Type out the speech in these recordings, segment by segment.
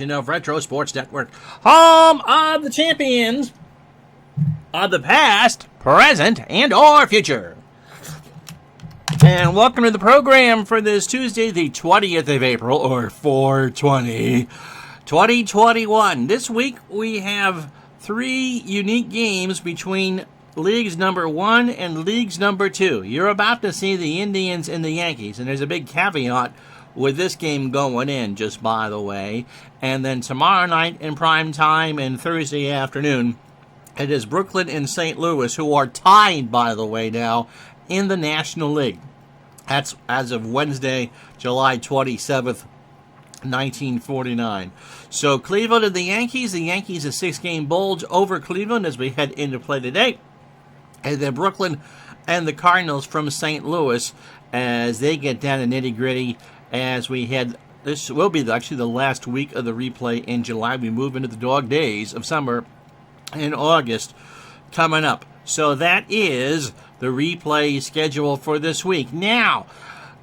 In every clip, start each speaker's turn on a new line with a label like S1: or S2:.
S1: Of Retro Sports Network, home of the champions of the past, present, and or future. And welcome to the program for this Tuesday, the 20th of April, or 4/20, 2021. This week we have three unique games between Leagues number 1 and Leagues number 2. You're about to see the Indians and the Yankees, and there's a big caveat with this game going in, just by the way. And then tomorrow night in prime time and Thursday afternoon, it is Brooklyn and St. Louis, who are tied, by the way, now in the National League. That's as of Wednesday, July 27th, 1949. So Cleveland and the Yankees a 6-game bulge over Cleveland as we head into play today. And then Brooklyn and the Cardinals from St. Louis as they get down to nitty-gritty as we head. This will be actually the last week of the replay in July. We move into the dog days of summer in August coming up. So that is the replay schedule for this week. Now,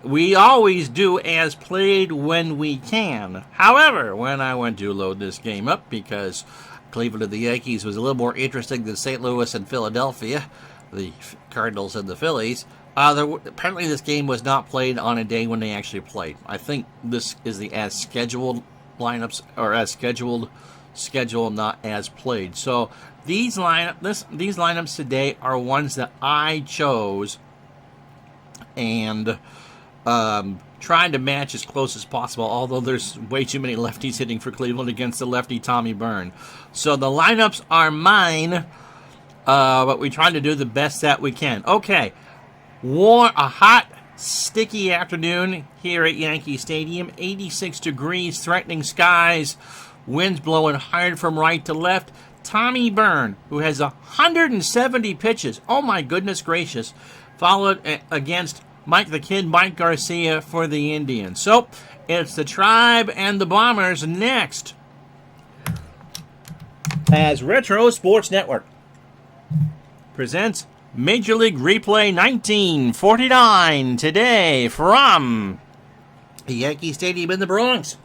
S1: we always do as played when we can. However, when I went to load this game up, because Cleveland and the Yankees was a little more interesting than St. Louis and Philadelphia, the Cardinals and the Phillies, apparently this game was not played on a day when they actually played. I think this is the as scheduled lineups, or as scheduled schedule, not as played. So these lineups today are ones that I chose and trying to match as close as possible, although there's way too many lefties hitting for Cleveland against the lefty Tommy Byrne. So the lineups are mine, but we try to do the best that we can. Okay. A hot, sticky afternoon here at Yankee Stadium. 86 degrees, threatening skies, winds blowing hard from right to left. Tommy Byrne, who has 170 pitches, oh my goodness gracious, followed against Mike Garcia for the Indians. So, it's the Tribe and the Bombers next as Retro Sports Network presents Major League Replay 1949 today from Yankee Stadium in the Bronx.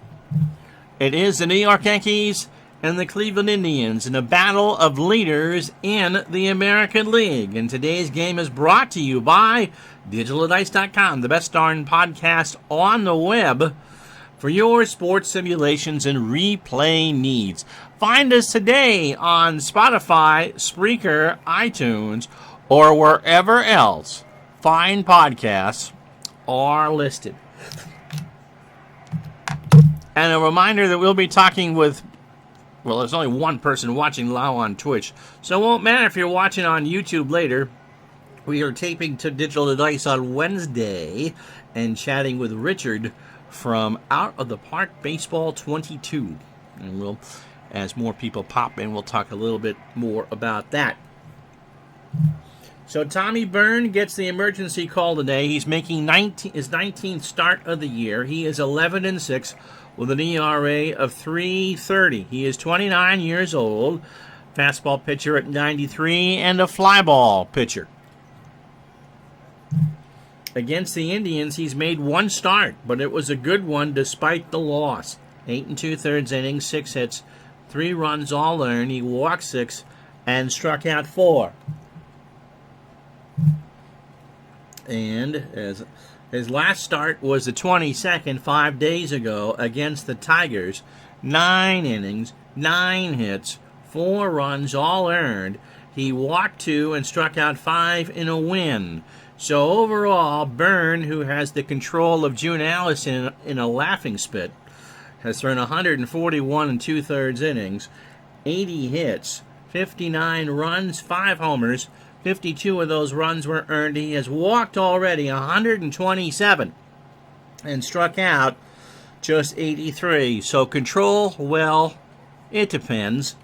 S1: It is the New York Yankees and the Cleveland Indians in a battle of leaders in the American League. And today's game is brought to you by DigitalDice.com, the best darn podcast on the web for your sports simulations and replay needs. Find us today on Spotify, Spreaker, iTunes, or wherever else fine podcasts are listed. And a reminder that we'll be talking with, well, there's only one person watching live on Twitch, so it won't matter if you're watching on YouTube later. We are taping to Digital to Dice on Wednesday and chatting with Richard from Out of the Park Baseball 22. And we'll, as more people pop in, we'll talk a little bit more about that. So Tommy Byrne gets the emergency call today. He's making his 19th start of the year. He is 11-6 with an ERA of 3.30. He is 29 years old, fastball pitcher at 93, and a flyball pitcher. Against the Indians, he's made one start, but it was a good one despite the loss. 8 2/3 innings, 6 hits, 3 runs all earned. He walked 6 and struck out 4. And as his last start was the 22nd, 5 days ago, against the Tigers. 9 innings, 9 hits, 4 runs, all earned. He walked 2 and struck out 5 in a win. So overall, Byrne, who has the control of June Allison in a laughing spit, has thrown 141 2/3 innings, 80 hits, 59 runs, 5 homers. 52 of those runs were earned. He has walked already 127 and struck out just 83. So control, well, it depends.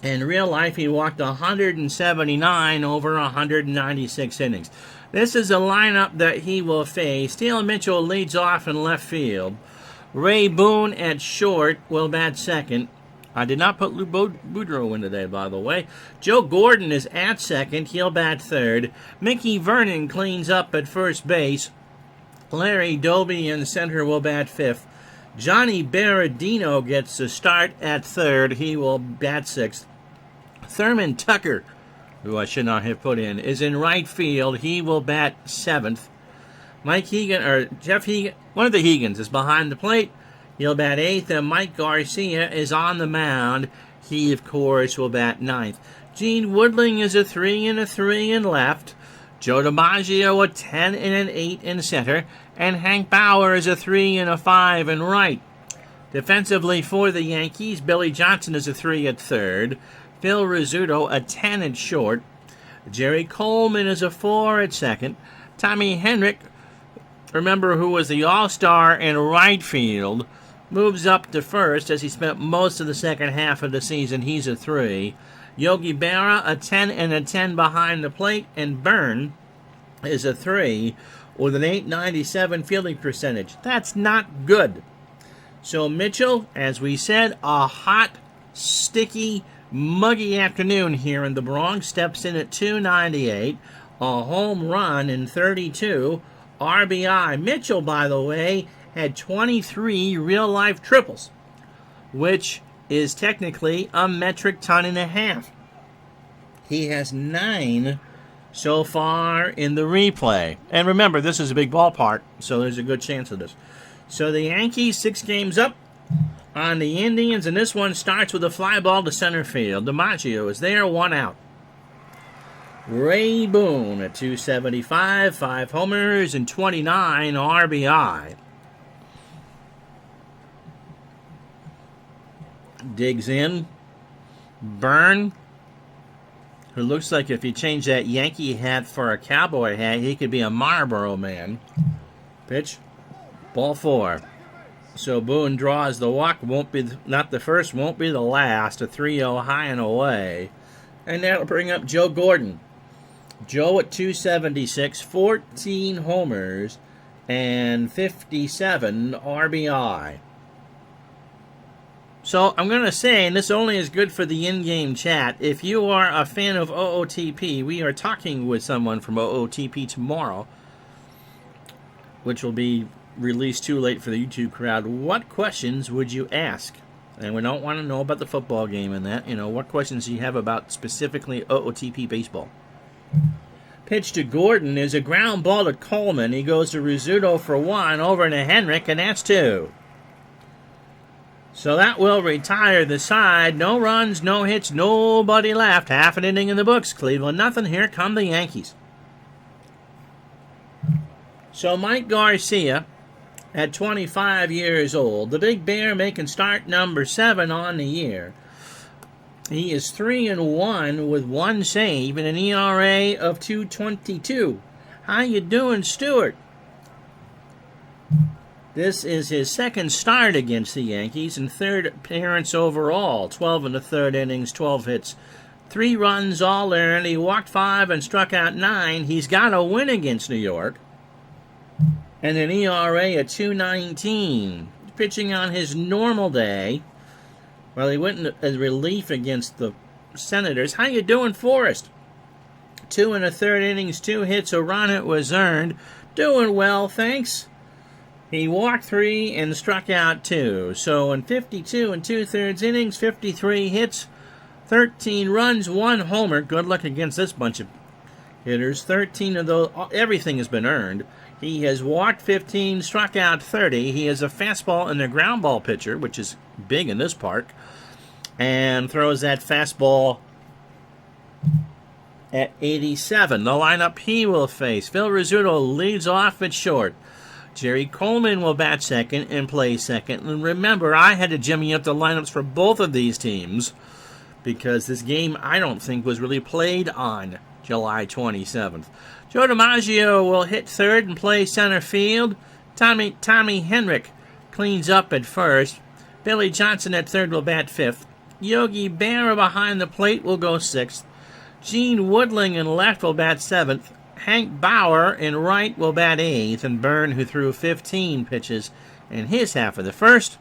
S1: In real life, he walked 179 over 196 innings. This is a lineup that he will face. Steele Mitchell leads off in left field. Ray Boone at short will bat second. I did not put Lou Boudreau in today, by the way. Joe Gordon is at second. He'll bat third. Mickey Vernon cleans up at first base. Larry Doby in center will bat fifth. Johnny Berardino gets the start at third. He will bat sixth. Thurman Tucker, who I should not have put in, is in right field. He will bat seventh. Mike Hegan, or Jeff Hegan, one of the Hegans, is behind the plate. He'll bat eighth, and Mike Garcia is on the mound. He, of course, will bat ninth. Gene Woodling is a 3 and a 3 in left. Joe DiMaggio a 10 and an 8 in center. And Hank Bauer is a 3 and a 5 in right. Defensively for the Yankees, Billy Johnson is a 3 at third. Phil Rizzuto a 10 at short. Jerry Coleman is a 4 at second. Tommy Henrich, remember, who was the all-star in right field, moves up to first as he spent most of the second half of the season. He's a 3. Yogi Berra a 10 and a 10 behind the plate, and Byrne is a 3 with an .897 fielding percentage. That's not good. So Mitchell, as we said, a hot, sticky, muggy afternoon here in the Bronx, steps in at .298, a home run in 32 RBI. Mitchell, by the way, had 23 real-life triples, which is technically a metric ton and a half. He has 9 so far in the replay. And remember, this is a big ballpark, so there's a good chance of this. So the Yankees 6 games up on the Indians, and this one starts with a fly ball to center field. DiMaggio is there, 1 out. Ray Boone at .275, 5 homers and 29 RBI. Digs in. Byrne, who looks like if you change that Yankee hat for a cowboy hat, he could be a Marlboro man. Pitch. Ball 4. So Boone draws the walk. Won't be not the first, won't be the last. A 3-0 high and away. And that'll bring up Joe Gordon. Joe at .276, 14 homers and 57 RBI. So I'm going to say, and this only is good for the in-game chat, if you are a fan of OOTP, we are talking with someone from OOTP tomorrow, which will be released too late for the YouTube crowd. What questions would you ask? And we don't want to know about the football game and that. You know, what questions do you have about specifically OOTP baseball? Pitch to Gordon is a ground ball to Coleman. He goes to Rizzuto for 1, over to Henrich, and that's 2. So that will retire the side. No runs, no hits, nobody left. Half an inning in the books. Cleveland nothing. Here come the Yankees. So Mike Garcia, at 25 years old, the Big Bear making start number 7 on the year. He is 3-1 with 1 save and an ERA of .222. How you doing, Stuart? This is his second start against the Yankees and 3rd appearance overall. 12 in the 3rd innings, 12 hits, 3 runs all earned. He walked 5 and struck out 9. He's got a win against New York and an ERA of .219. Pitching on his normal day. Well, he went as relief against the Senators. How you doing, Forrest? 2 in the 3rd innings, 2 hits, a run. It was earned. Doing well, thanks. He walked 3 and struck out 2. So in 52 and 2/3 innings, 53 hits, 13 runs, 1 homer. Good luck against this bunch of hitters. 13 of those, everything has been earned. He has walked 15, struck out 30. He is a fastball and a ground ball pitcher, which is big in this park, and throws that fastball at 87. The lineup he will face: Phil Rizzuto leads off at short. Jerry Coleman will bat second and play second. And remember, I had to jimmy up the lineups for both of these teams because this game, I don't think, was really played on July 27th. Joe DiMaggio will hit third and play center field. Tommy Henrich cleans up at first. Billy Johnson at third will bat fifth. Yogi Berra behind the plate will go sixth. Gene Woodling in left will bat seventh. Hank Bauer in right will bat eighth. And Byrne, who threw 15 pitches in his half of the first,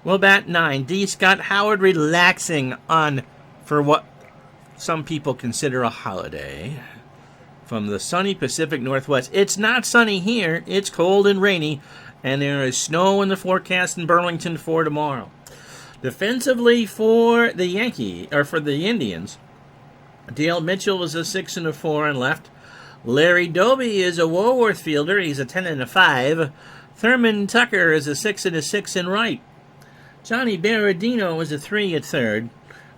S1: will bat 9. D. Scott Howard relaxing on for what some people consider a holiday. from the sunny Pacific Northwest. It's not sunny here. It's cold and rainy, and there is snow in the forecast in Burlington for tomorrow. Defensively for the Indians, Dale Mitchell is a 6 and a 4 on left. Larry Doby is a Woolworth fielder. He's a 10 and a 5. Thurman Tucker is a 6 and a 6 in right. Johnny Berardino is a 3 at third.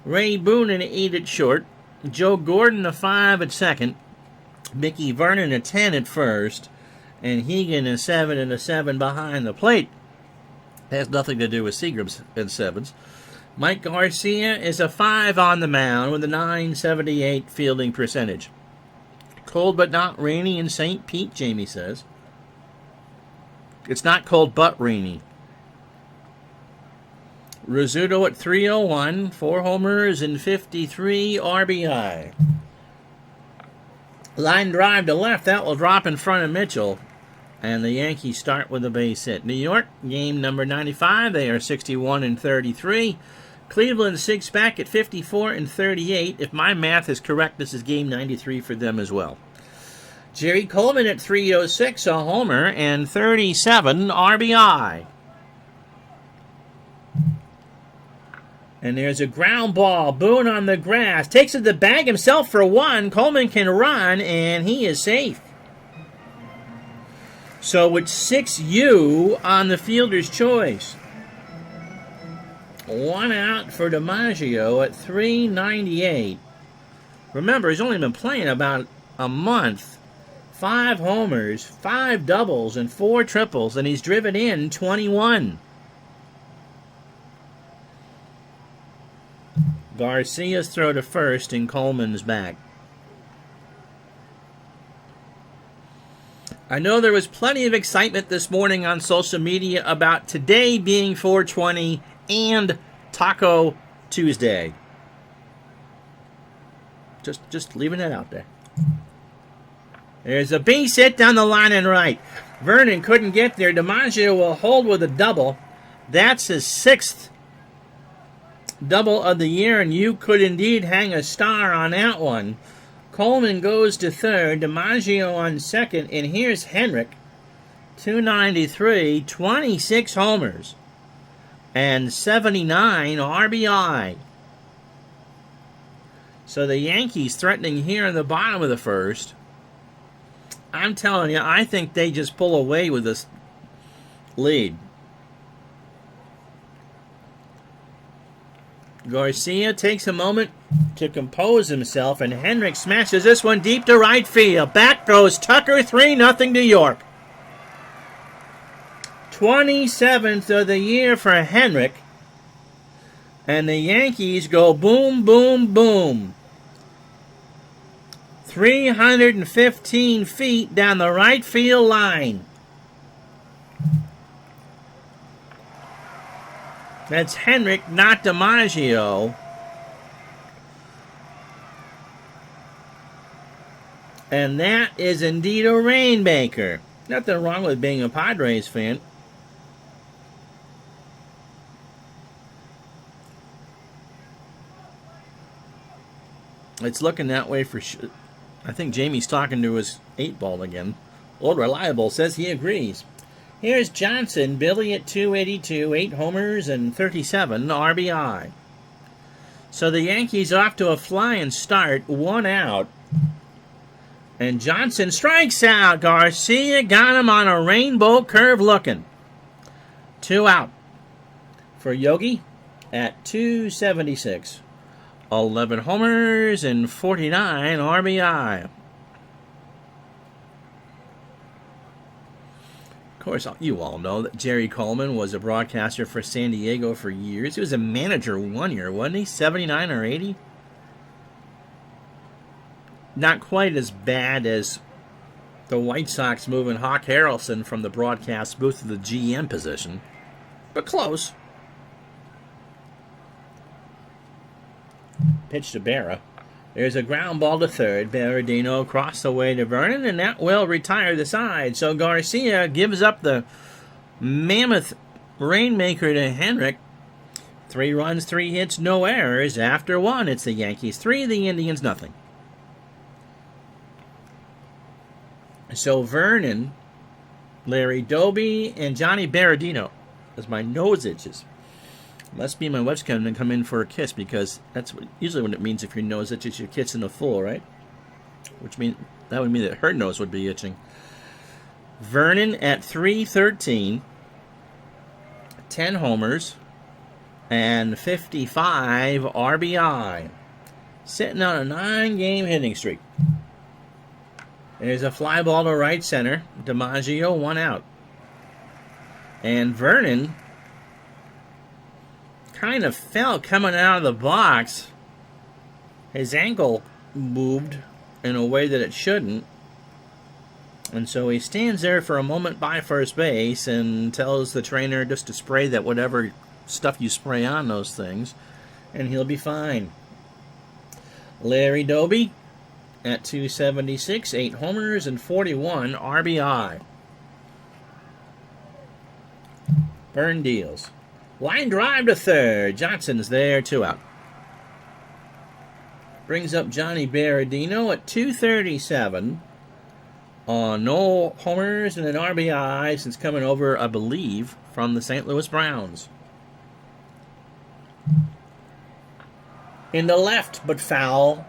S1: Ray Boone an 8 at short. Joe Gordon a 5 at second. Mickey Vernon a 10 at first. And Hegan a 7 and a 7 behind the plate. Has nothing to do with Seagram's and sevens. Mike Garcia is a 5 on the mound with a .978 fielding percentage. Cold but not rainy in St. Pete, Jamie says. It's not cold but rainy. Rizzuto at 301, 4 homers and 53 RBI. Line drive to left, that will drop in front of Mitchell. And the Yankees start with a base hit. New York, game number 95, they are 61 and 33. Cleveland 6 back at 54 and 38. If my math is correct, this is game 93 for them as well. Jerry Coleman at 306, a homer and 37 RBI. And there's a ground ball. Boone on the grass. Takes it to the bag himself for 1. Coleman can run, and he is safe. So it's 6U on the fielder's choice. 1 out for DiMaggio at 398. Remember, he's only been playing about a month. 5 homers, 5 doubles, and 4 triples, and he's driven in 21. Garcia's throw to first, and Coleman's back. I know there was plenty of excitement this morning on social media about today being 420 and Taco Tuesday. Just leaving that out there. There's a base hit down the line and right. Vernon couldn't get there. DiMaggio will hold with a double. That's his 6th double of the year, and you could indeed hang a star on that one. Coleman goes to third, DiMaggio on second, and here's Henrik, 293, 26 homers, and 79 RBI. So the Yankees threatening here in the bottom of the first. I'm telling you, I think they just pull away with this lead. Garcia takes a moment to compose himself, and Henrik smashes this one deep to right field. Back goes Tucker, 3-0 New York. 27th of the year for Henrik. And the Yankees go boom, boom, boom. 315 feet down the right field line. That's Henrik, not DiMaggio. And that is indeed a rainmaker. Nothing wrong with being a Padres fan. It's looking that way for sure. I think Jamie's talking to his 8-ball again. Old Reliable says he agrees. Here's Johnson, Billy at 282, 8 homers and 37 RBI. So the Yankees off to a flying start, 1 out. And Johnson strikes out. Garcia got him on a rainbow curve looking. 2 out for Yogi at 276. 11 homers and 49 RBI. Of course, you all know that Jerry Coleman was a broadcaster for San Diego for years. He was a manager 1 year, wasn't he? 79 or 80? Not quite as bad as the White Sox moving Hawk Harrelson from the broadcast booth to the GM position, but close. Pitch to Berra. There's a ground ball to third. Berardino across the way to Vernon, and that will retire the side. So Garcia gives up the mammoth rainmaker to Henrik. 3 runs, 3 hits, no errors. After 1, it's the Yankees 3, the Indians nothing. So Vernon, Larry Doby, and Johnny Berardino, as my nose itches. Must be my wife's going to come in for a kiss, because that's usually what it means if your nose itches, you're kissing a fool, right? Which means that would mean that her nose would be itching. Vernon at .313, 10 homers, and 55 RBI. Sitting on a 9-game hitting streak. There's a fly ball to right center. DiMaggio, 1 out. And Vernon kind of fell coming out of the box. His ankle moved in a way that it shouldn't. And so he stands there for a moment by first base and tells the trainer just to spray that whatever stuff you spray on those things, and he'll be fine. Larry Doby at .276, 8 homers and 41 RBI. Byrne deals. Line drive to third. Johnson's there, 2 out. Brings up Johnny Berardino at .237. No homers and an RBI since coming over, I believe, from the St. Louis Browns. In the left, but foul.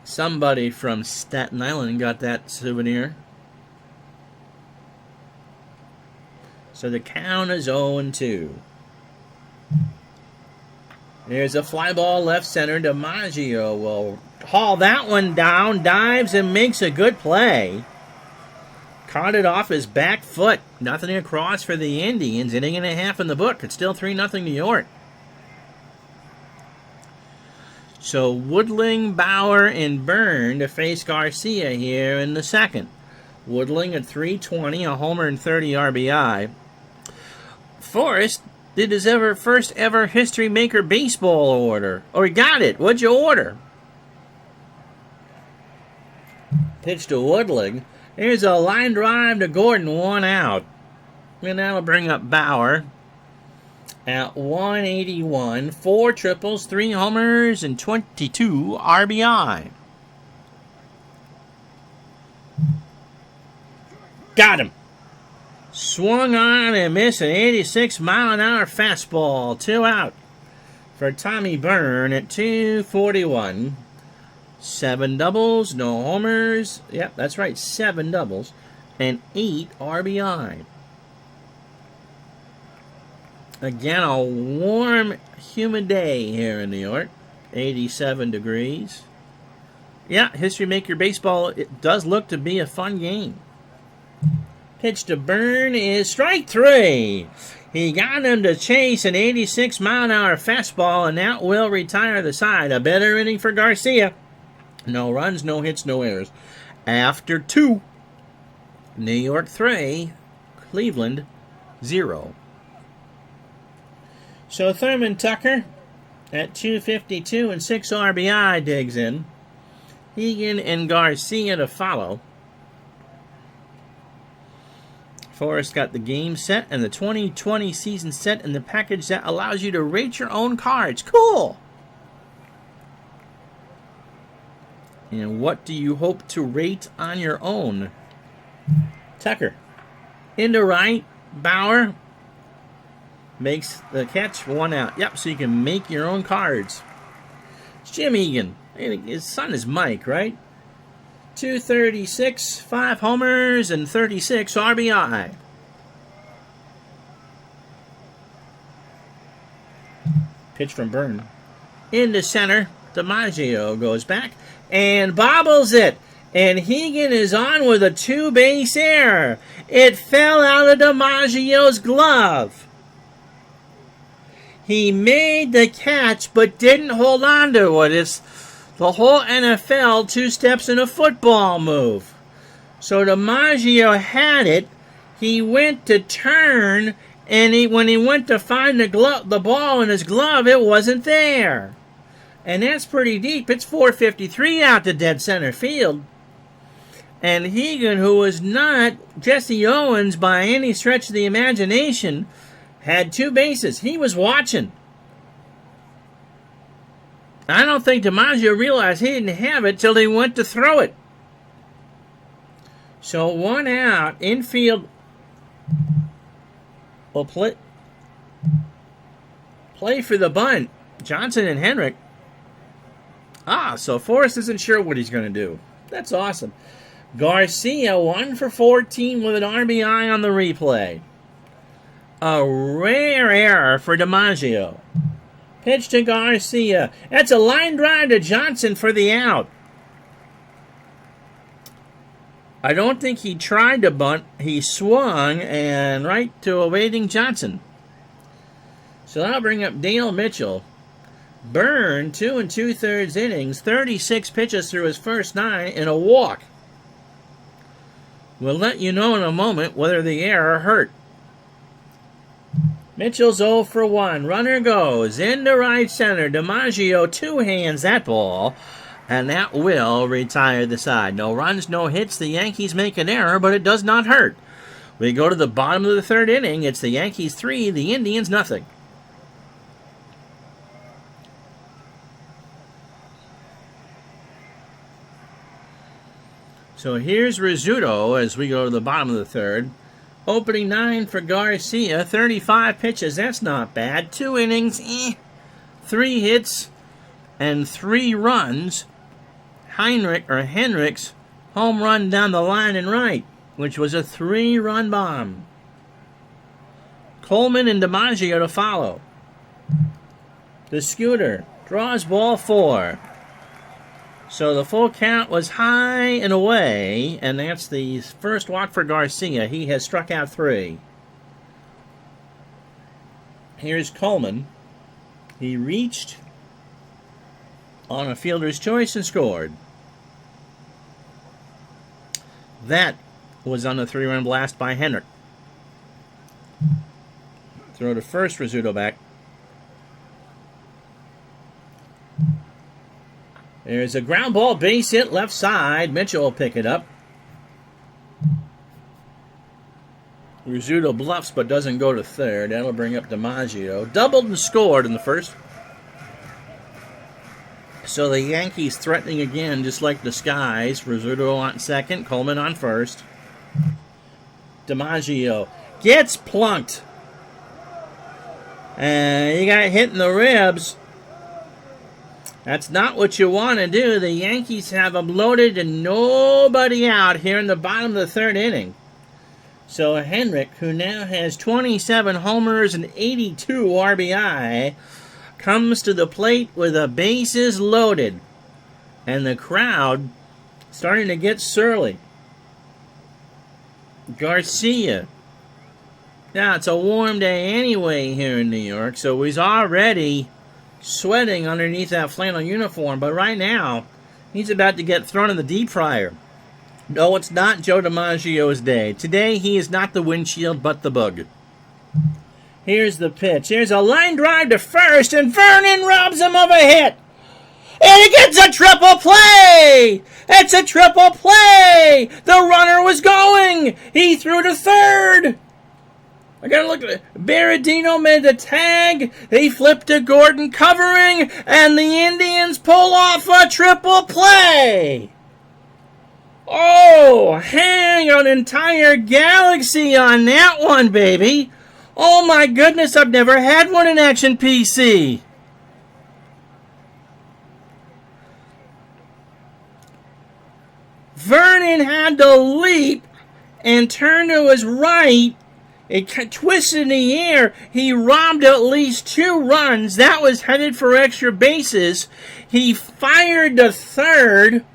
S1: Somebody from Staten Island got that souvenir. So the count is 0-2. There's a fly ball left center. DiMaggio will haul that one down, dives and makes a good play. Caught it off his back foot. Nothing across for the Indians. Inning and a half in the book. It's still 3-0 New York. So Woodling, Bauer, and Byrne to face Garcia here in the second. Woodling at .320, a homer and 30 RBI. Forrest did his first ever history maker baseball order. Or he got it. What'd you order? Pitch to Woodling. Here's a line drive to Gordon, 1 out. And that'll bring up Bauer at .181, 4 triples, 3 homers, and 22 RBI. Got him. Swung on and missed an 86-mile-an-hour fastball. 2 out for Tommy Byrne at .241. 7 doubles, no homers. Yep, that's right, 7 doubles. And 8 RBI. Again, a warm, humid day here in New York. 87 degrees. Yeah, History Maker Baseball, it does look to be a fun game. Pitch to Byrne is strike 3. He got him to chase an 86-mile-an-hour fastball, and that will retire the side. A better inning for Garcia. No runs, no hits, no errors. After 2, New York 3, Cleveland 0. So Thurman Tucker at .252 and 6 RBI digs in. Hegan and Garcia to follow. Forrest got the game set and the 2020 season set in the package that allows you to rate your own cards. Cool! And what do you hope to rate on your own? Tucker. Into right. Bauer makes the catch, 1 out. Yep, so you can make your own cards. It's Jim Egan. His son is Mike, right? .236, 5 homers, and 36 RBI. Pitch from Byrne. Into center. DiMaggio goes back and bobbles it. And Hegan is on with a 2-base error. It fell out of DiMaggio's glove. He made the catch but didn't hold on to it. It's the whole NFL 2 steps in a football move. So DiMaggio had it. He went to turn, and when he went to find the ball in his glove, it wasn't there. And that's pretty deep. It's .453 out to dead center field. And Hegan, who was not Jesse Owens by any stretch of the imagination, had 2 bases. He was watching. I don't think DiMaggio realized he didn't have it till he went to throw it. So 1 out. Infield will play for the bunt. Johnson and Henrik. So Forrest isn't sure what he's going to do. That's awesome. Garcia 1 for 14 with an RBI on the replay. A rare error for DiMaggio. Pitch to Garcia. That's a line drive to Johnson for the out. I don't think he tried to bunt. He swung and right to a waiting Johnson. So that'll bring up Dale Mitchell. Byrne, 2 2/3 innings, 36 pitches through his first 9, and a walk. We'll let you know in a moment whether the error hurt. Mitchell's 0 for 1. Runner goes into right center. DiMaggio two-hands that ball, and that will retire the side. No runs, no hits. The Yankees make an error, but it does not hurt. We go to the bottom of the 3rd inning. It's the Yankees 3, the Indians nothing. So here's Rizzuto as we go to the bottom of the 3rd. Opening 9 for Garcia, 35 pitches. That's not bad. 2 innings, 3 hits, and 3 runs. Henrik's home run down the line and right, which was a 3-run bomb. Coleman and DiMaggio to follow. The Scooter draws ball 4. So the full count was high and away, and that's the first walk for Garcia. He has struck out 3. Here's Coleman. He reached on a fielder's choice and scored. That was on the 3-run blast by Henrik. Throw to first, Rizzuto back. There's a ground ball, base hit left side. Mitchell will pick it up. Rizzuto bluffs but doesn't go to 3rd. That'll bring up DiMaggio. Doubled and scored in the 1st. So the Yankees threatening again, just like the Skies. Rizzuto on 2nd, Coleman on 1st. DiMaggio gets plunked. And he got hit in the ribs. That's not what you want to do. The Yankees have them loaded and nobody out here in the bottom of the 3rd inning. So Henrik, who now has 27 homers and 82 RBI, comes to the plate with the bases loaded. And the crowd starting to get surly. Garcia. Now, it's a warm day anyway here in New York, so he's already sweating underneath that flannel uniform, but right now he's about to get thrown in the deep fryer. No, it's not Joe DiMaggio's day. Today he is not the windshield but the bug. Here's the pitch. Here's a line drive to first, and Vernon robs him of a hit. And he gets a triple play! It's a triple play! The runner was going! He threw to 3rd! I gotta look at it. Berardino made the tag. They flipped to Gordon covering, and the Indians pull off a triple play. Oh, hang an entire galaxy on that one, baby. Oh my goodness, I've never had one in Action PC. Vernon had to leap and turn to his right. It twisted in the air. He robbed at least 2 runs. That was headed for extra bases. He fired to 3rd.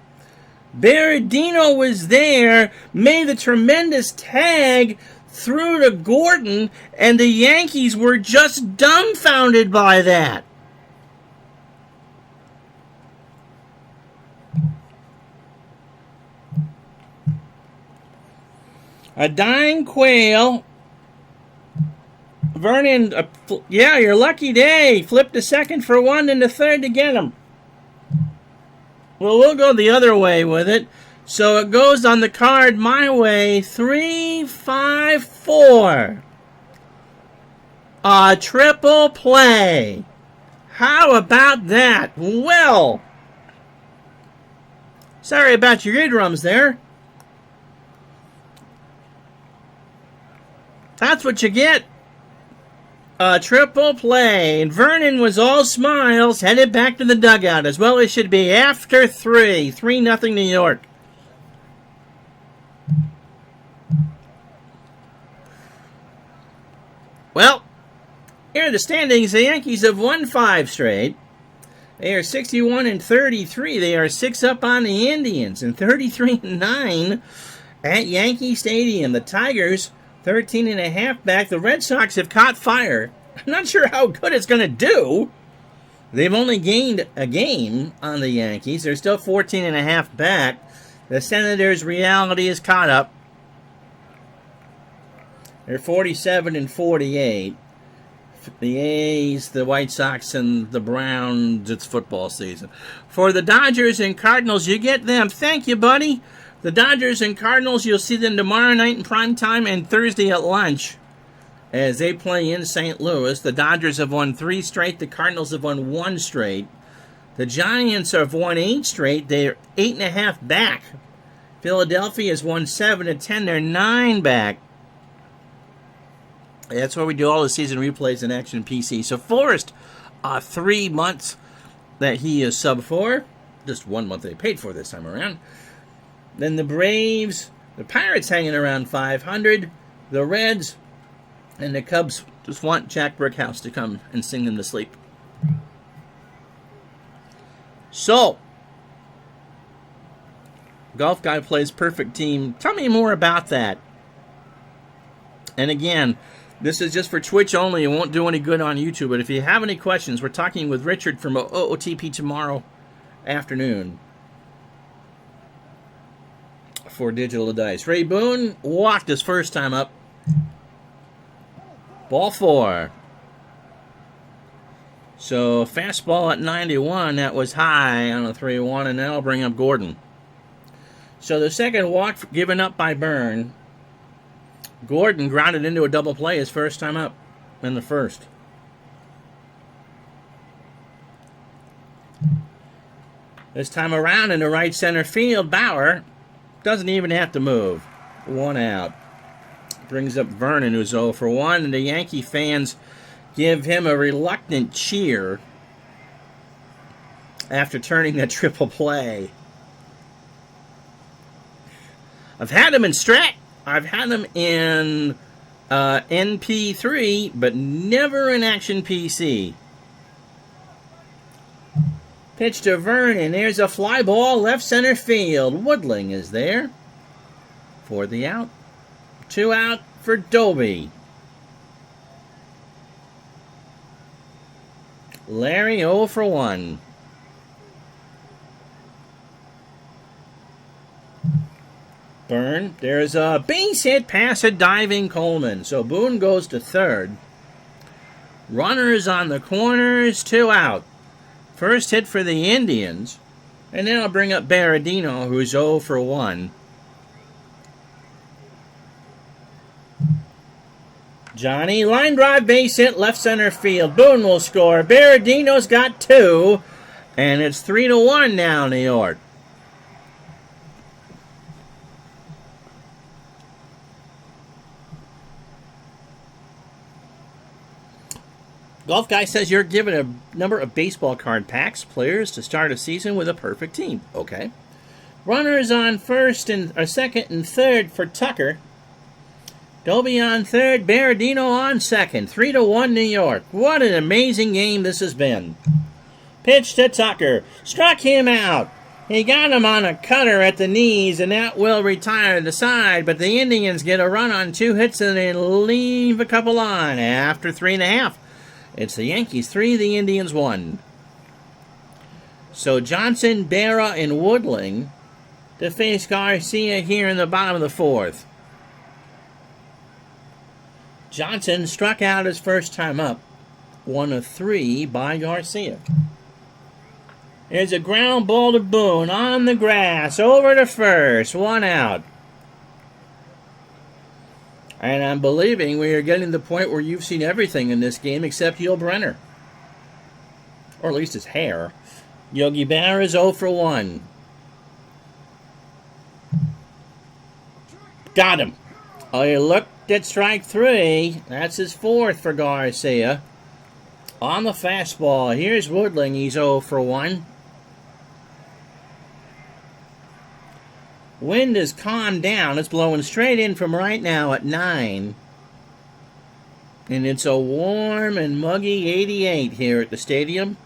S1: Berardino was there, made a tremendous tag, threw to Gordon, and the Yankees were just dumbfounded by that. A dying quail. Vernon, your lucky day. Flipped to 2nd for 1 and to 3rd to get him. Well, we'll go the other way with it. So it goes on the card my way. 3-5-4. A triple play. How about that? Well, sorry about your eardrums there. That's what you get. A triple play. And Vernon was all smiles, headed back to the dugout, as well as should be after 3. 3-0 New York. Well, here are the standings. The Yankees have won 5 straight. They are 61-33. They are 6 up on the Indians and 33-9 at Yankee Stadium. The Tigers 13.5 back. The Red Sox have caught fire. I'm not sure how good it's going to do. They've only gained a game on the Yankees. They're still 14.5 back. The Senators' reality is caught up. They're 47-48. The A's, the White Sox, and the Browns, it's football season. For the Dodgers and Cardinals, you get them. Thank you, buddy. The Dodgers and Cardinals, you'll see them tomorrow night in prime time and Thursday at lunch as they play in St. Louis. The Dodgers have won 3 straight. The Cardinals have won 1 straight. The Giants have won 8 straight. They're 8.5 back. Philadelphia has won 7-10. They're 9 back. That's where we do all the season replays in Action PC. So Forrest, 3 months that he is sub for. Just 1 month they paid for this time around. Then the Braves, the Pirates hanging around 500. The Reds and the Cubs just want Jack Brickhouse to come and sing them to sleep. So, Golf Guy plays perfect team. Tell me more about that. And again, this is just for Twitch only. It won't do any good on YouTube. But if you have any questions, we're talking with Richard from OOTP tomorrow afternoon for Digital Dice. Ray Boone walked his first time up. Ball 4. So fastball at 91. That was high on a 3-1, and that'll bring up Gordon. So the second walk given up by Byrne. Gordon grounded into a double play his first time up in the first. This time around in the right center field, Bauer doesn't even have to move. 1 out. Brings up Vernon, who's 0 for 1, and the Yankee fans give him a reluctant cheer after turning that triple play. I've had him in Strat. I've had them in NP3, but never in Action PC. Pitch to Vernon. There's a fly ball left center field. Woodling is there for the out. 2 out for Doby. Larry 0 for 1. Byrne. There's a base hit past a diving Coleman. So Boone goes to third. Runners on the corners, 2 out. First hit for the Indians. And then I'll bring up Berardino, who's 0 for 1. Johnny, line drive base hit left center field. Boone will score. Berardino's got 2. And it's 3-1 now, New York. Golf Guy says you're given a number of baseball card packs, players to start a season with a perfect team. Okay. Runners on first and second and third for Tucker. Doby on third, Berardino on second. 3-1 New York. What an amazing game this has been. Pitch to Tucker. Struck him out. He got him on a cutter at the knees, and that will retire the side. But the Indians get a run on 2 hits, and they leave a couple on after 3.5. It's the Yankees 3, the Indians 1. So Johnson, Berra, and Woodling to face Garcia here in the bottom of the 4th. Johnson struck out his first time up. 1 of 3 by Garcia. There's a ground ball to Boone on the grass, over to first, 1 out. And I'm believing we are getting to the point where you've seen everything in this game except Yul Brenner. Or at least his hair. Yogi Berra is 0 for 1. Got him. Oh, you look. At strike three. That's his fourth for Garcia. On the fastball, here's Woodling. He's 0 for 1. Wind has calmed down. It's blowing straight in from right now at 9. And it's a warm and muggy 88 here at the stadium.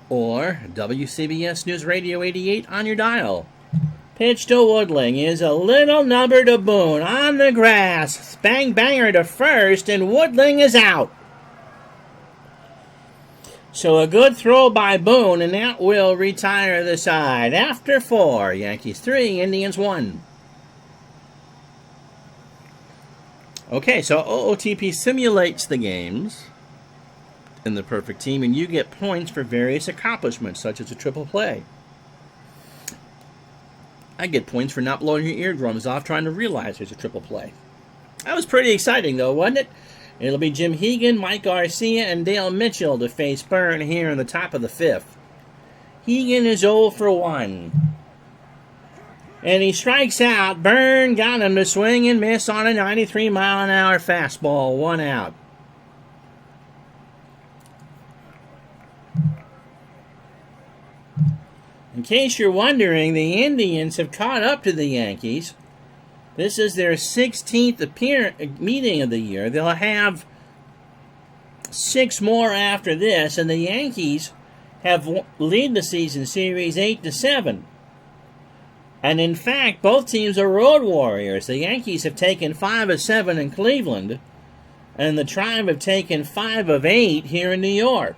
S1: Or WCBS News Radio 88 on your dial. Pitch to Woodling is a little number to Boone on the grass. Bang banger to first, and Woodling is out. So a good throw by Boone, and that will retire the side. After 4, Yankees 3, Indians 1. Okay, so OOTP simulates the games in the perfect team, and you get points for various accomplishments, such as a triple play. I get points for not blowing your eardrums off trying to realize there's a triple play. That was pretty exciting, though, wasn't it? It'll be Jim Hegan, Mike Garcia, and Dale Mitchell to face Byrne here in the top of the 5th. Hegan is 0 for 1. And he strikes out. Byrne got him to swing and miss on a 93-mile-an-hour fastball. 1 out. In case you're wondering, the Indians have caught up to the Yankees. This is their 16th meeting of the year. They'll have 6 more after this, and the Yankees have lead the season series 8-7. And in fact, both teams are road warriors. The Yankees have taken 5 of 7 in Cleveland, and the Tribe have taken 5 of 8 here in New York.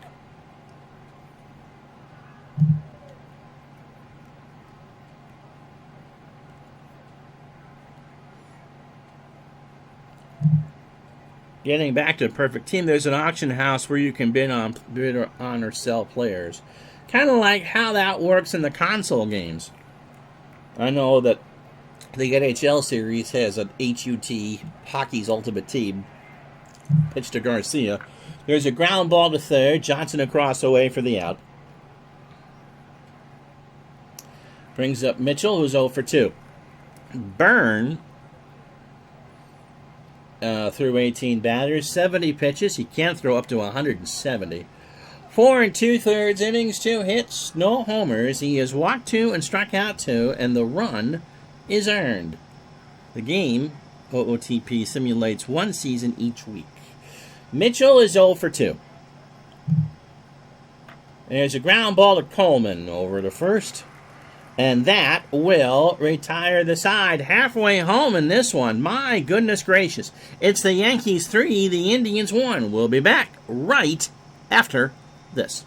S1: Getting back to the perfect team, there's an auction house where you can bid on or sell players. Kind of like how that works in the console games. I know that the NHL series has an HUT, Hockey's Ultimate Team. Pitch to Garcia. There's a ground ball to third. Johnson across away for the out. Brings up Mitchell, who's 0 for 2. Byrne through 18 batters, 70 pitches. He can't throw up to 170. 4 2/3 innings, 2 hits, no homers. He has walked 2 and struck out 2, and the run is earned. The game, OOTP, simulates 1 season each week. Mitchell is 0 for 2. There's a ground ball to Coleman over to first. And that will retire the side. Halfway home in this one. My goodness gracious. It's the Yankees 3, the Indians 1. We'll be back right after this.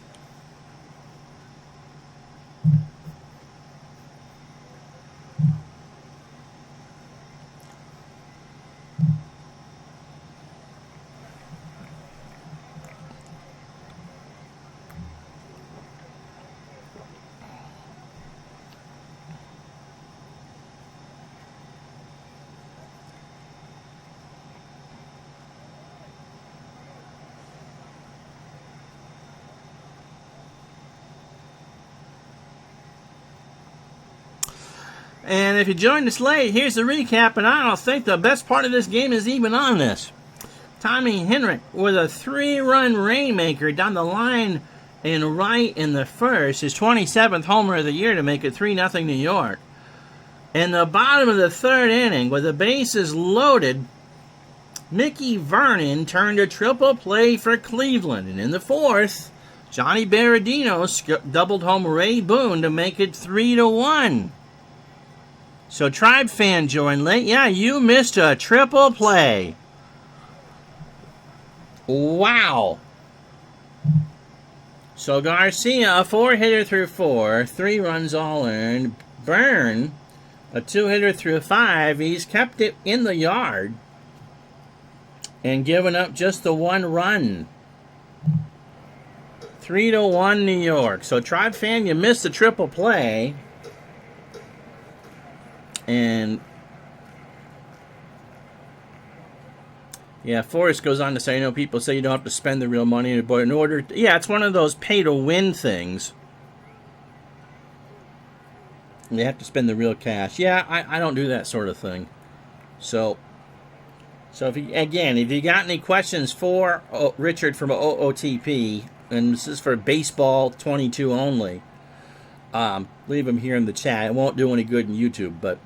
S1: And if you joined us late, here's the recap, and I don't think the best part of this game is even on this. Tommy Henrik with a 3-run rainmaker down the line in right in the first, his 27th homer of the year to make it 3-0 New York. In the bottom of the 3rd inning, with the bases loaded, Mickey Vernon turned a triple play for Cleveland. And in the 4th, Johnny Berardino doubled home Ray Boone to make it 3-1. So, Tribe fan joined late. Yeah, you missed a triple play. Wow. So, Garcia, a 4-hitter through 4, 3 runs all earned. Byrne, a 2-hitter through 5. He's kept it in the yard and given up just the 1 run. 3-1 New York. So, Tribe fan, you missed the triple play. And yeah, Forrest goes on to say, people say you don't have to spend the real money, but in order to, yeah, it's one of those pay-to-win things. You have to spend the real cash. Yeah, I don't do that sort of thing. So if you got any questions for Richard from OOTP, and this is for baseball 22 only, leave them here in the chat. It won't do any good in YouTube, but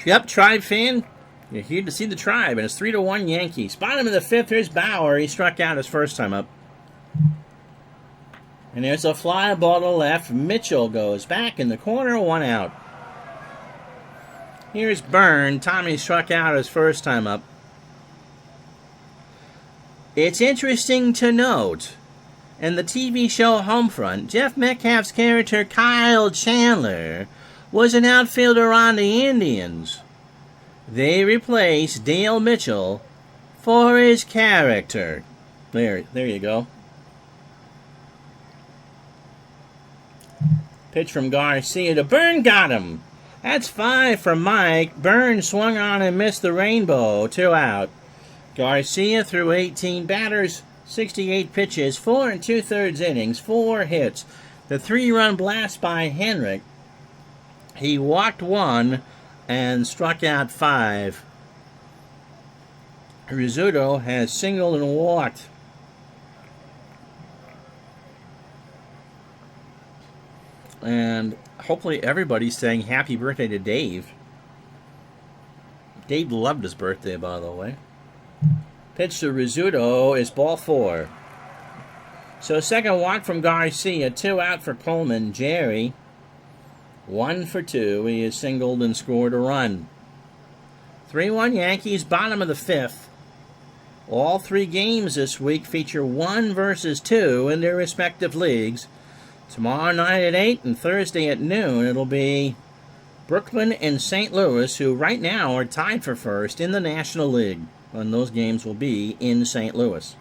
S1: yep, Tribe fan, you're here to see the Tribe, and it's 3-1 Yankees. Bottom of the fifth, here's Bauer. He struck out his first time up. And there's a fly ball to left. Mitchell goes back in the corner, 1 out. Here's Byrne. Tommy struck out his first time up. It's interesting to note, in the TV show Homefront, Jeff Metcalf's character Kyle Chandler was an outfielder on the Indians. They replaced Dale Mitchell for his character. There you go. Pitch from Garcia to Byrne, got him. That's 5 from Mike. Byrne swung on and missed the rainbow. 2 out. Garcia threw 18 batters, 68 pitches, 4 2/3 innings, 4 hits. The 3-run blast by Henrik. He walked 1 and struck out 5. Rizzuto has singled and walked. And hopefully everybody's saying happy birthday to Dave. Dave loved his birthday, by the way. Pitch to Rizzuto is ball 4. So second walk from Garcia, 2 out for Coleman. Jerry, 1 for 2. He has singled and scored a run. 3-1 Yankees, bottom of the fifth. All 3 games this week feature 1 versus 2 in their respective leagues. Tomorrow night at 8 and Thursday at noon, it'll be Brooklyn and St. Louis, who right now are tied for first in the National League. And those games will be in St. Louis.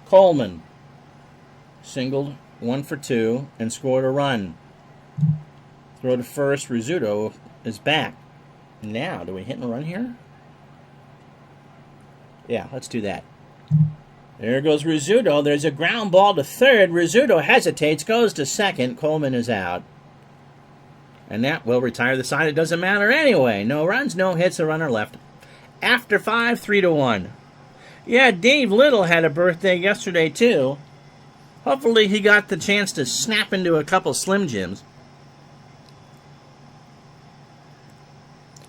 S1: Coleman singled, 1 for 2, and scored a run. Throw to first. Rizzuto is back. Now, do we hit and run here? Yeah, let's do that. There goes Rizzuto. There's a ground ball to third. Rizzuto hesitates, goes to second. Coleman is out. And that will retire the side. It doesn't matter anyway. No runs, no hits, a runner left. After 5, 3-1. Yeah, Dave Little had a birthday yesterday, too. Hopefully he got the chance to snap into a couple Slim Jims.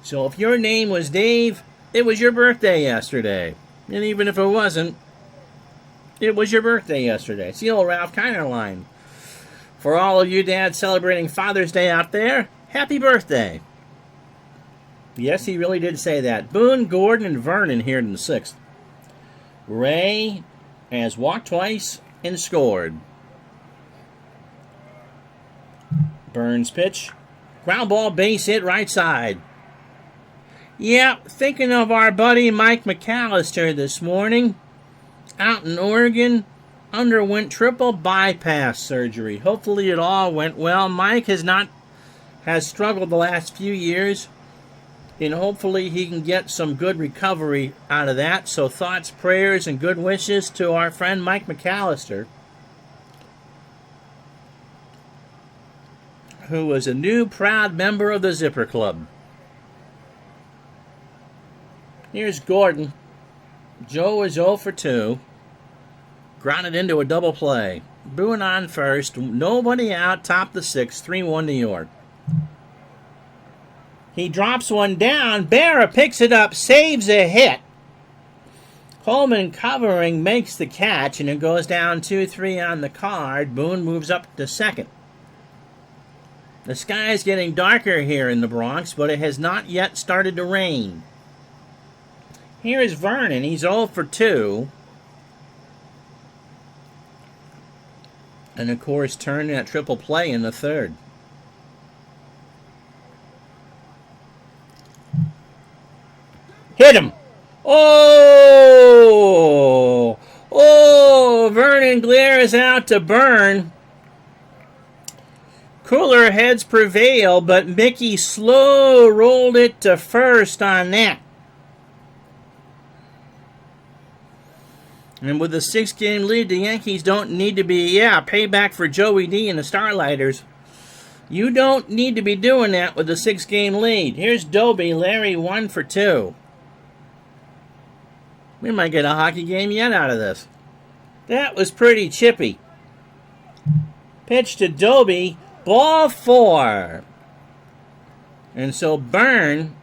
S1: So if your name was Dave, it was your birthday yesterday. And even if it wasn't, it was your birthday yesterday. It's the old Ralph Kiner line. For all of you dads celebrating Father's Day out there, happy birthday. Yes, he really did say that. Boone, Gordon, and Vernon here in the 6th. Ray has walked twice and scored. Burns pitch. Ground ball, base hit, right side. Yeah, thinking of our buddy Mike McAllister this morning. Out in Oregon, underwent triple bypass surgery. Hopefully it all went well. Mike has struggled the last few years, and hopefully he can get some good recovery out of that. So thoughts, prayers, and good wishes to our friend Mike McAllister, who is a new proud member of the Zipper Club. Here's Gordon. Joe is 0 for 2. Grounded into a double play. Boone on first. Nobody out. Top the 6th. 3-1 New York. He drops one down. Berra picks it up. Saves a hit. Coleman covering makes the catch, and it goes down 2-3 on the card. Boone moves up to second. The sky is getting darker here in the Bronx, but it has not yet started to rain. Here is Vernon. He's 0 for 2. And, of course, turned that triple play in the 3rd. Hit him! Oh! Oh! Vernon glares out to Byrne. Cooler heads prevail, but Mickey slow rolled it to first on that. And with a 6-game lead, the Yankees don't need to be, payback for Joey D and the Starlighters. You don't need to be doing that with a 6-game lead. Here's Doby, Larry 1 for 2. We might get a hockey game yet out of this. That was pretty chippy. Pitch to Doby, ball 4. And so Byrne,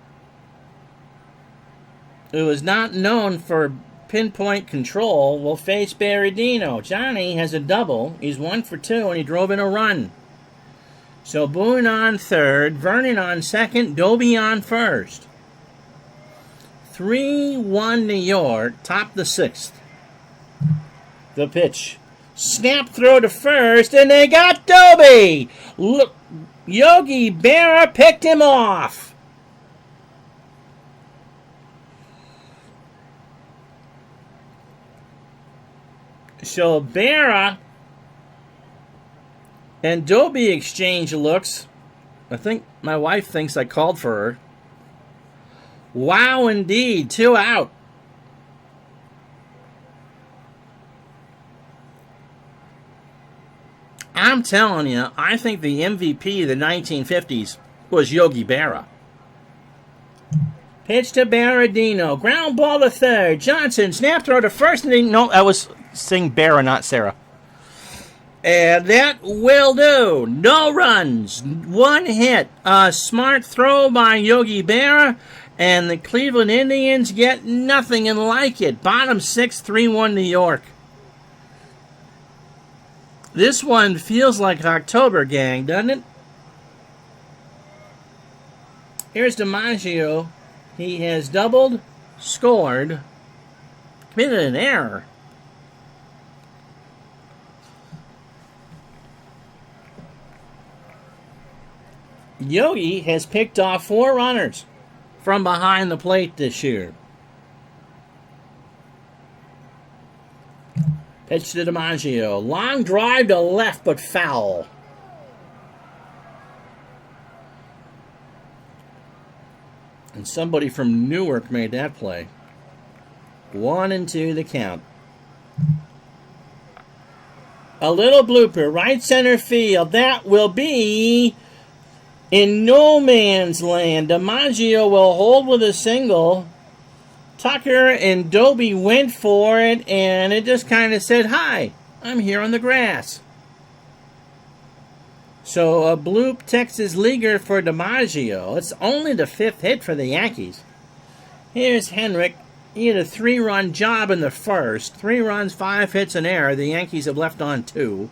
S1: who is not known for pinpoint control, will face Berardino. Johnny has a double. He's 1 for 2, and he drove in a run. So Boone on third, Vernon on second, Doby on first. 3-1 New York, top the 6th. The pitch. Snap throw to first, and they got Doby! Look, Yogi Berra picked him off. So Berra and Doby exchange looks. I think my wife thinks I called for her. Wow, indeed. 2 out. I'm telling you, I think the MVP of the 1950s was Yogi Berra. Pitch to Berardino. Ground ball to third. Johnson, snap throw to first. And no, I was saying Berra, not Sarah. And that will do. No runs. 1 hit. A smart throw by Yogi Berra. And the Cleveland Indians get nothing and like it. Bottom 6, 3-1 New York. This one feels like October, gang, doesn't it? Here's DiMaggio. He has doubled, scored, committed an error. Yogi has picked off 4 runners from behind the plate this year. Pitch to DiMaggio. Long drive to left, but foul. And somebody from Newark made that play. 1-2 the count. A little blooper, right center field. That will be in no man's land. DiMaggio will hold with a single. Tucker and Doby went for it, and it just kind of said, "Hi, I'm here on the grass." So a bloop Texas leaguer for DiMaggio. It's only the 5th hit for the Yankees. Here's Henrik. He had a 3-run job in the first. 3 runs, 5 hits, an error. The Yankees have left on 2.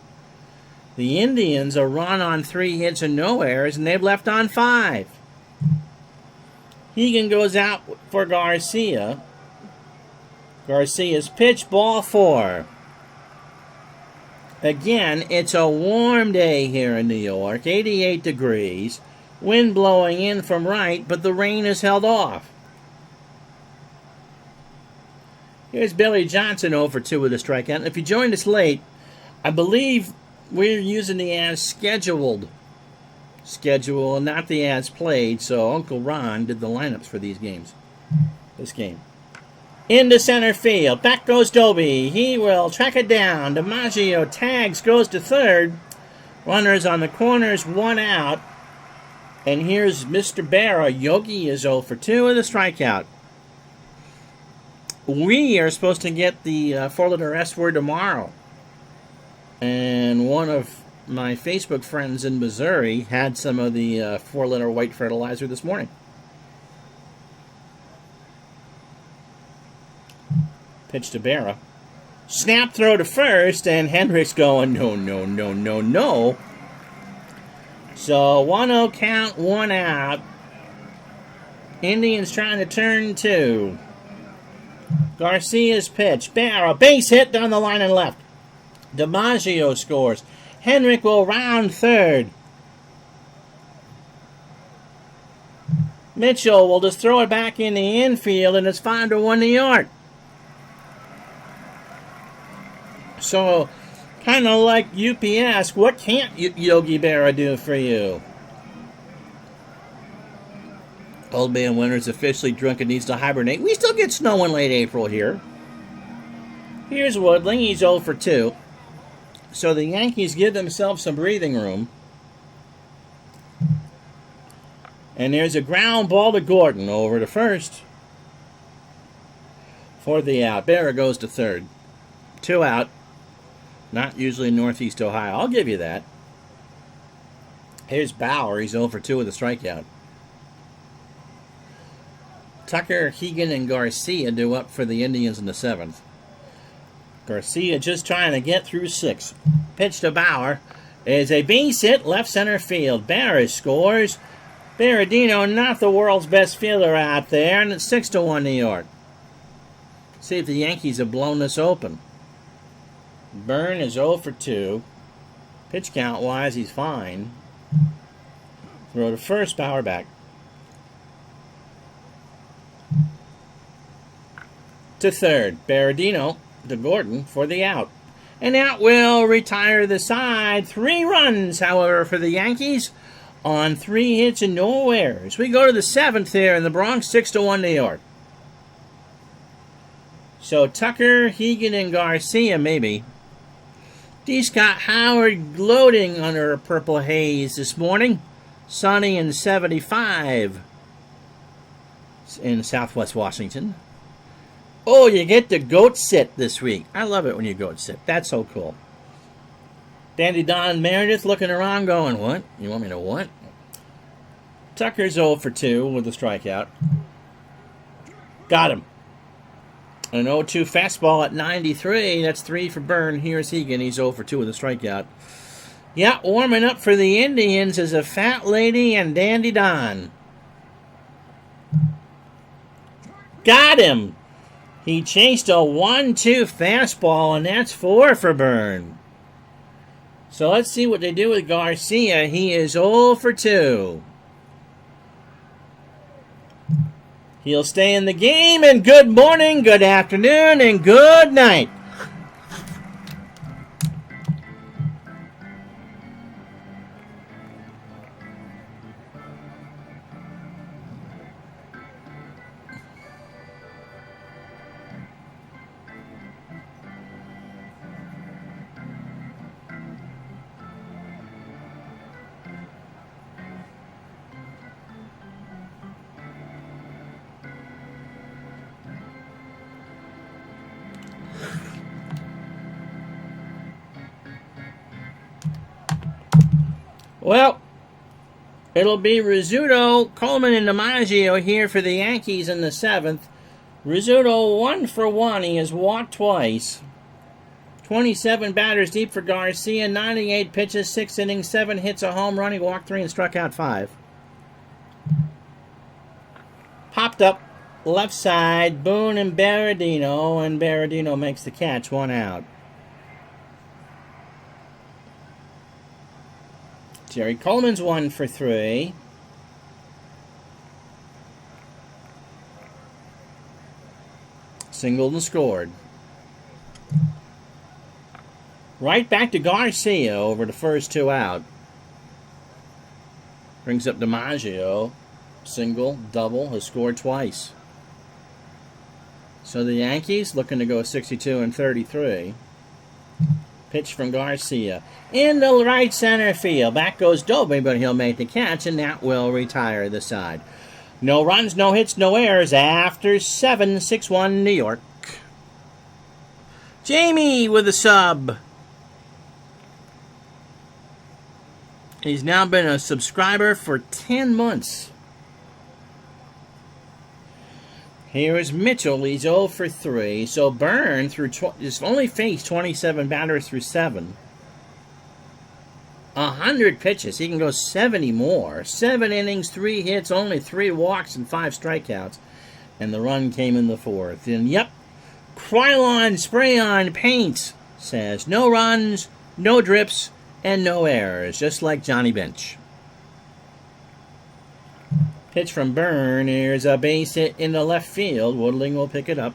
S1: The Indians are run on 3 hits and no errors, and they've left on 5. Hegan goes out for Garcia. Garcia's pitch, ball 4. Again, it's a warm day here in New York, 88 degrees. Wind blowing in from right, but the rain is held off. Here's Billy Johnson 0 for 2 with a strikeout. And if you joined us late, I believe we're using the as scheduled schedule, not the as played, so Uncle Ron did the lineups for these games. This game. Into center field. Back goes Doby. He will track it down. DiMaggio tags, goes to third. Runners on the corners, 1 out. And here's Mr. Berra. Yogi is 0 for 2 with a strikeout. We are supposed to get the 4-letter S word tomorrow. And one of my Facebook friends in Missouri had some of the 4-letter white fertilizer this morning. Pitch to Berra. Snap throw to first, and Hendricks going, no. So 1-0 count, 1 out. Indians trying to turn 2. Garcia's pitch. Berra, base hit down the line and left. DiMaggio scores. Henrik will round third. Mitchell will just throw it back in the infield, and it's 5-1 New York. So, kind of like UPS, what can't Yogi Berra do for you? Old man Winter's officially drunk and needs to hibernate. We still get snow in late April here. Here's Woodling. He's 0 for 2. So the Yankees give themselves some breathing room. And there's a ground ball to Gordon over to first. For the out. Berra goes to third. 2 out. Not usually Northeast Ohio. I'll give you that. Here's Bauer. He's 0 for 2 with a strikeout. Tucker, Hegan, and Garcia do up for the Indians in the 7th. Garcia just trying to get through 6. Pitch to Bauer is a base hit left center field. Barris scores. Berardino, not the world's best fielder out there, and it's 6-1 New York. See if the Yankees have blown this open. Byrne is 0 for 2. Pitch count wise, he's fine. Throw to first, Bauer back. To third, Berardino to Gordon for the out. And that will retire the side. 3 runs, however, for the Yankees on 3 hits and no errors. We go to the 7th here in the Bronx, 6-1 New York. So Tucker, Hegan, and Garcia maybe. D. Scott Howard gloating under a purple haze this morning. Sunny and 75 in southwest Washington. Oh, you get to goat sit this week. I love it when you goat sit. That's so cool. Dandy Don Meredith looking around going, what? You want me to what? Tucker's 0 for 2 with a strikeout. Got him. An 0-2 fastball at 93. That's 3 for Byrne. Here's Hegan. He's 0 for 2 with a strikeout. Yeah, warming up for the Indians is a Fat Lady and Dandy Don. Got him. He chased a 1-2 fastball, and that's 4 for Byrne. So let's see what they do with Garcia. He is 0 for 2. He'll stay in the game, and good morning, good afternoon, and good night. Well, it'll be Rizzuto, Coleman, and DiMaggio here for the Yankees in the 7th. Rizzuto 1 for 1. He has walked twice. 27 batters deep for Garcia. 98 pitches, 6 innings, 7 hits, a home run. He walked 3 and struck out 5. Popped up left side, Boone and Berardino makes the catch, 1 out. Jerry Coleman's 1 for 3. Singled and scored. Right back to Garcia over the first 2 out. Brings up DiMaggio. Single, double, has scored twice. So the Yankees looking to go 62 and 33. Pitch from Garcia. In the right center field. Back goes Dobie, but he'll make the catch, and that will retire the side. No runs, no hits, no errors after 7, 6-1 New York. Jamie with a sub. He's now been a subscriber for 10 months. Here is Mitchell. He's 0 for 3. So Byrne has only faced 27 batters through 7. 100 pitches. He can go 70 more. 7 innings, 3 hits, only 3 walks, and 5 strikeouts. And the run came in the 4th. And yep, Krylon spray-on paint says no runs, no drips, and no errors, just like Johnny Bench. Pitch from Byrne. Here's a base hit in the left field. Woodling will pick it up.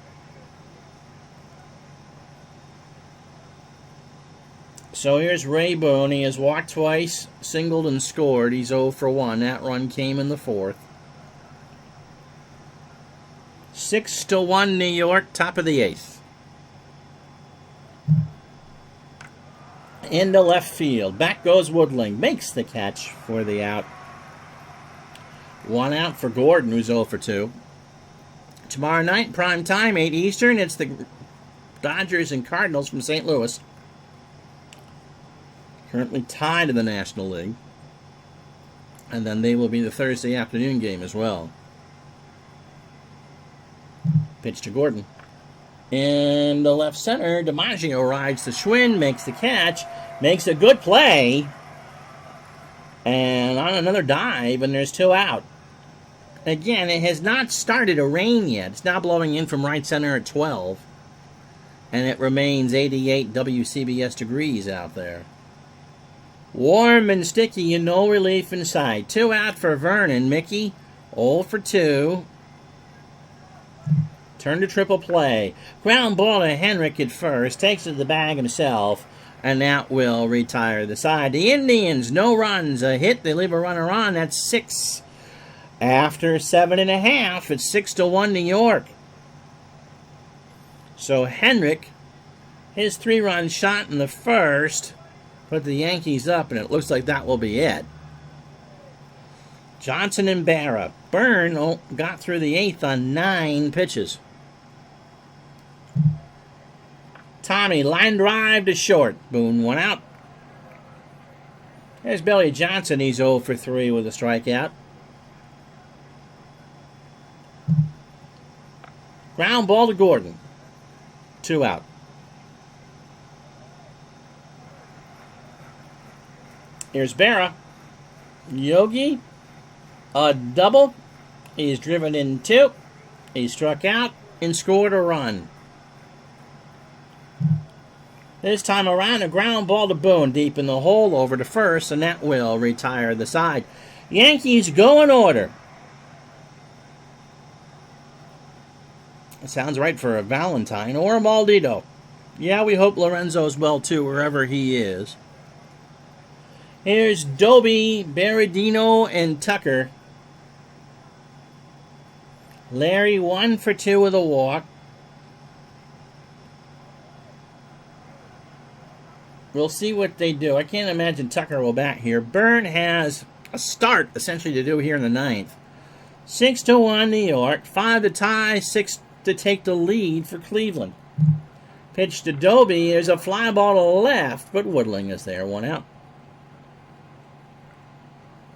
S1: So here's Ray Boone. He has walked twice, singled, and scored. He's 0 for 1. That run came in the 4th. 6-1 New York, top of the 8th. Into left field. Back goes Woodling. Makes the catch for the out. One out for Gordon, who's 0 for 2. Tomorrow night, prime time, 8 Eastern, it's the Dodgers and Cardinals from St. Louis. Currently tied in the National League. And then they will be the Thursday afternoon game as well. Pitch to Gordon. In the left center, DiMaggio rides the Schwinn, makes the catch, makes a good play. And on another dive, and there's 2 out. Again, it has not started to rain yet. It's now blowing in from right center at 12. And it remains 88 WCBS degrees out there. Warm and sticky and no relief in sight. 2 out for Vernon. Mickey, 0 for 2. Turn to triple play. Ground ball to Henrik at first. Takes it to the bag himself. And that will retire the side. The Indians, no runs. A hit. They leave a runner on. That's 6. After 7.5, it's 6-1 New York. So Henrik, his 3-run shot in the first, put the Yankees up, and it looks like that will be it. Johnson and Berra. Byrne got through the 8th on 9 pitches. Tommy, line drive to short. Boone, 1 out. There's Billy Johnson. He's 0 for 3 with a strikeout. Ground ball to Gordon. 2 out. Here's Berra. Yogi. A double. He's driven in 2. He struck out and scored a run. This time around, a ground ball to Boone deep in the hole over to first, and that will retire the side. Yankees go in order. It sounds right for a Valentine or a Maldito. Yeah, we hope Lorenzo's well too, wherever he is. Here's Doby, Berardino, and Tucker. Larry 1 for 2 with a walk. We'll see what they do. I can't imagine Tucker will bat here. Byrne has a start, essentially, to do here in the 9th. 6-1 New York. 5 to tie, 6 to take the lead for Cleveland. Pitch to Doby. There's a fly ball to left, but Woodling is there. 1 out.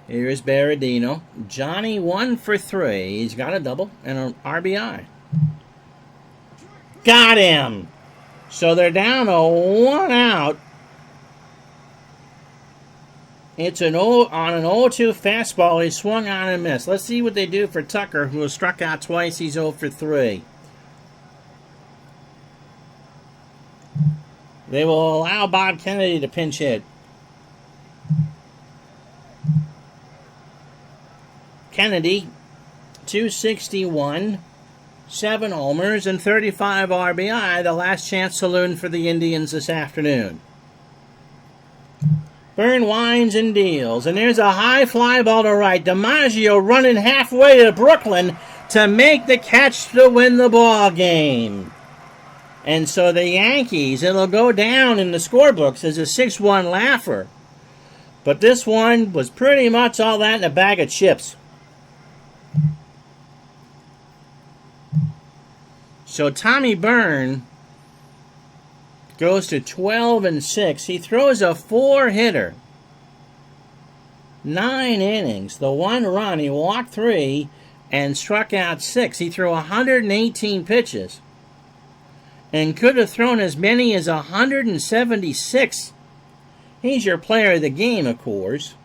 S1: Here's Berardino. Johnny 1 for 3. He's got a double and an RBI. Got him! So they're down to 1 out. It's on an 0-2 fastball. He swung on and missed. Let's see what they do for Tucker, who was struck out twice. He's 0 for 3. They will allow Bob Kennedy to pinch hit. Kennedy, 261, 7 homers, and 35 RBI. The last chance saloon for the Indians this afternoon. Byrne winds and deals, and there's a high fly ball to right. DiMaggio running halfway to Brooklyn to make the catch to win the ball game. And so the Yankees, it'll go down in the scorebooks as a 6-1 laugher. But this one was pretty much all that in a bag of chips. So Tommy Byrne goes to 12-6. He throws a 4-hitter. 9 innings. The 1 run, he walked 3 and struck out 6. He threw 118 pitches and could have thrown as many as 176. He's your player of the game, of course.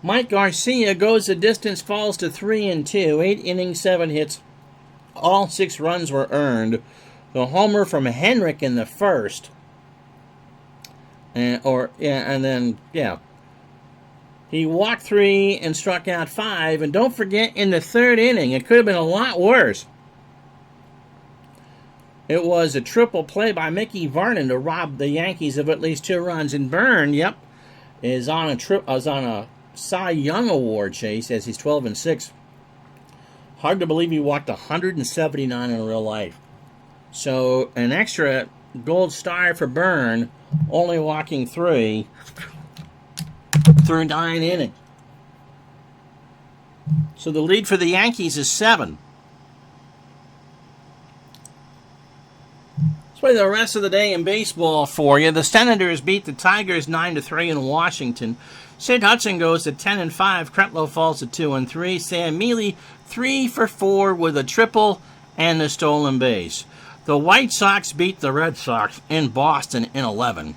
S1: Mike Garcia goes the distance, falls to 3-2. 8 innings, 7 hits. All 6 runs were earned. The homer from Henrik in the first. He walked 3 and struck out 5. And don't forget, in the 3rd inning, it could have been a lot worse. It was a triple play by Mickey Vernon to rob the Yankees of at least 2 runs. And Byrne, is on a Cy Young Award chase as he's 12-6. Hard to believe he walked 179 in real life. So an extra gold star for Byrne, only walking 3 through 9 innings. So the lead for the Yankees is 7. Let's play the rest of the day in baseball for you. The Senators beat the Tigers 9-3 in Washington. Sid Hudson goes to 10-5. Crentlow falls to 2-3. Sam Mealy 3 for 4 with a triple and a stolen base. The White Sox beat the Red Sox in Boston in 11.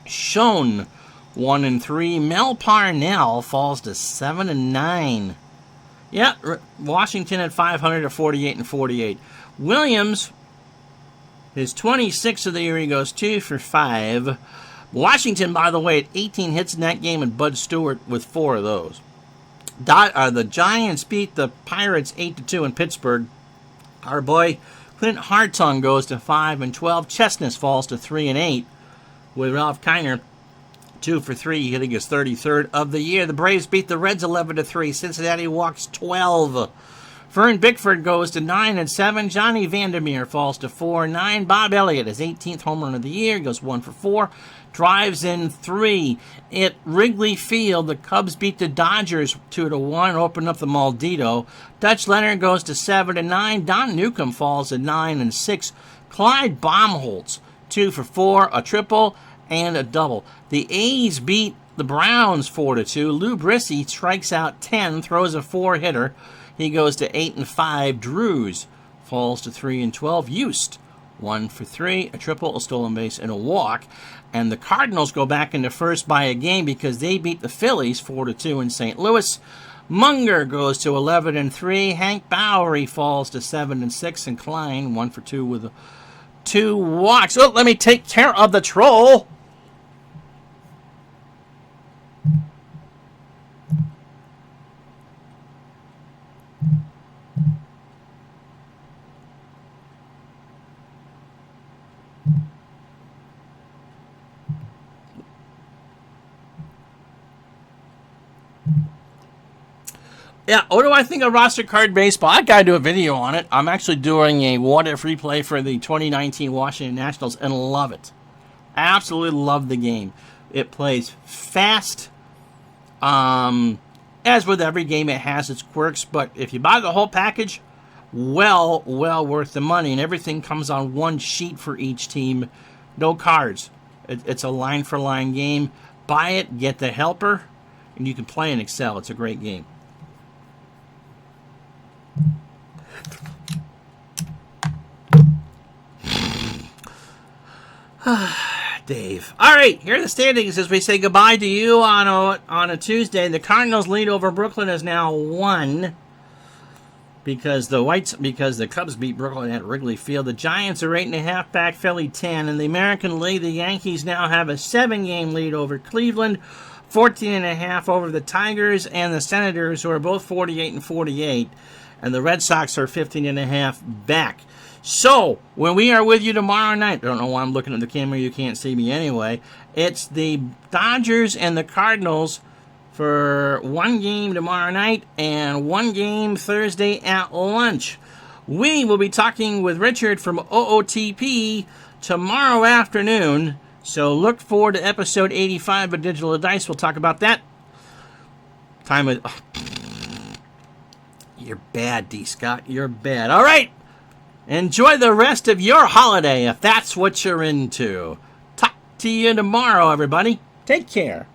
S1: Schoen 1-3. Mel Parnell falls to 7-9. Yeah, Washington at 500 to 48-48. Williams, his 26th of the year, he goes 2 for 5. Washington, by the way, had 18 hits in that game, and Bud Stewart with 4 of those. The Giants beat the Pirates 8-2 in Pittsburgh. Our boy Clint Hartung goes to 5-12. Chestnut falls to 3-8 with Ralph Kiner 2 for 3, hitting his 33rd of the year. The Braves beat the Reds 11-3. Cincinnati walks 12. Vern Bickford goes to 9-7. Johnny Vandermeer falls to 4-9. Bob Elliott, his 18th home run of the year, goes 1 for 4. Drives in 3. At Wrigley Field, the Cubs beat the Dodgers 2-1, open up the Maldito. Dutch Leonard goes to 7-9. Don Newcomb falls to 9-6. Clyde Baumholtz 2 for 4, a triple and a double. The A's beat the Browns 4-2. Lou Brissy strikes out 10, throws a 4-hitter. He goes to 8-5. Drews falls to 3-12. Yost 1 for 3, a triple, a stolen base, and a walk. And the Cardinals go back into first by a game because they beat the Phillies 4-2 in St. Louis. Munger goes to 11-3. Hank Bowery falls to 7-6, and Klein 1 for 2 with 2 walks. Oh, let me take care of the troll. Yeah, what do I think of roster card baseball? I gotta do a video on it. I'm actually doing a what-if replay for the 2019 Washington Nationals and love it. Absolutely love the game. It plays fast. As with every game, it has its quirks, but if you buy the whole package, well worth the money, and everything comes on one sheet for each team. No cards. It's a line-for-line game. Buy it, get the helper, and you can play in Excel. It's a great game. Dave. All right, here are the standings as we say goodbye to you on a Tuesday. The Cardinals lead over Brooklyn is now 1 because the Cubs beat Brooklyn at Wrigley Field. The Giants are 8.5 back, Philly 10. In the American League, the Yankees now have a 7-game lead over Cleveland, 14.5 over the Tigers, and the Senators, who are both 48-48, and the Red Sox are 15.5 back. So, when we are with you tomorrow night, I don't know why I'm looking at the camera, you can't see me anyway, it's the Dodgers and the Cardinals for 1 game tomorrow night and 1 game Thursday at lunch. We will be talking with Richard from OOTP tomorrow afternoon, so look forward to episode 85 of Digital Dice. We'll talk about that. You're bad, D. Scott. You're bad. All right. Enjoy the rest of your holiday if that's what you're into. Talk to you tomorrow, everybody. Take care.